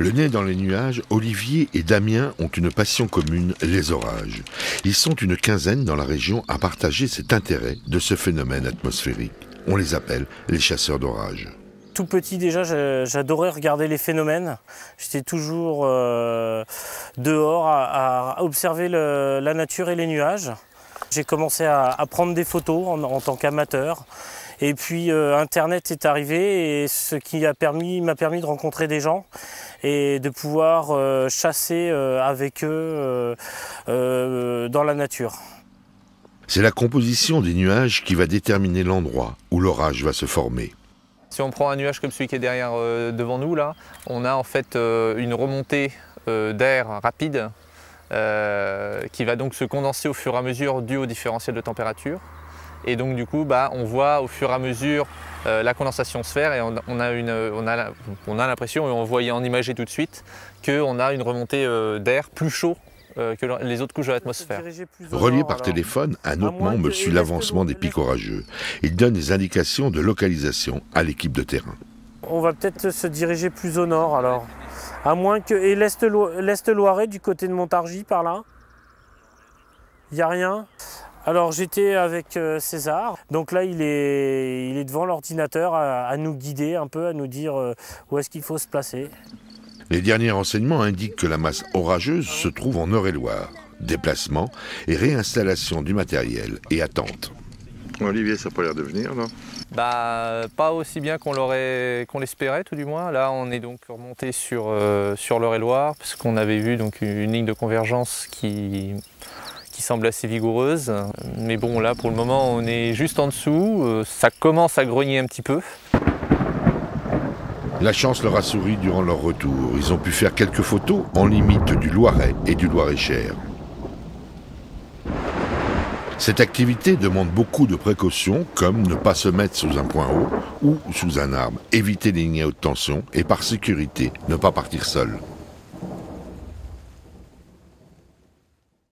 Le nez dans les nuages, Olivier et Damien ont une passion commune, les orages. Ils sont une quinzaine dans la région à partager cet intérêt de ce phénomène atmosphérique. On les appelle les chasseurs d'orages. Tout petit déjà, j'adorais regarder les phénomènes. J'étais toujours dehors à observer la nature et les nuages. J'ai commencé à prendre des photos en tant qu'amateur. Et puis Internet est arrivé, et ce qui m'a permis de rencontrer des gens et de pouvoir chasser avec eux dans la nature. C'est la composition des nuages qui va déterminer l'endroit où l'orage va se former. Si on prend un nuage comme celui qui est derrière devant nous, là, on a en fait une remontée d'air rapide qui va donc se condenser au fur et à mesure dû au différentiel de température. Et donc du coup, on voit au fur et à mesure la condensation se faire, et on a l'impression, et on voit en imager tout de suite, qu'on a une remontée d'air plus chaud que les autres couches de l'atmosphère. Relié par téléphone, un autre membre suit l'avancement des pics orageux. Il donne des indications de localisation à l'équipe de terrain. On va peut-être se diriger plus au nord alors. À moins que... Et l'Est Loiret, du côté de Montargis, par là? Il n'y a rien? Alors j'étais avec César, donc là il est devant l'ordinateur à nous guider un peu, à nous dire où est-ce qu'il faut se placer. Les derniers renseignements indiquent que la masse orageuse se trouve en Eure-et-Loir. Déplacement et réinstallation du matériel et attente. Olivier, ça n'a pas l'air de venir, non? Pas aussi bien qu'on l'espérait, tout du moins. Là, on est donc remonté sur l'Eure-et-Loir, parce qu'on avait vu donc une ligne de convergence qui semble assez vigoureuse. Mais bon, là, pour le moment, on est juste en dessous. Ça commence à grogner un petit peu. La chance leur a souri durant leur retour. Ils ont pu faire quelques photos en limite du Loiret et du Loir-et-Cher. Cette activité demande beaucoup de précautions, comme ne pas se mettre sous un point haut ou sous un arbre, éviter les lignes à haute tension et par sécurité, ne pas partir seul.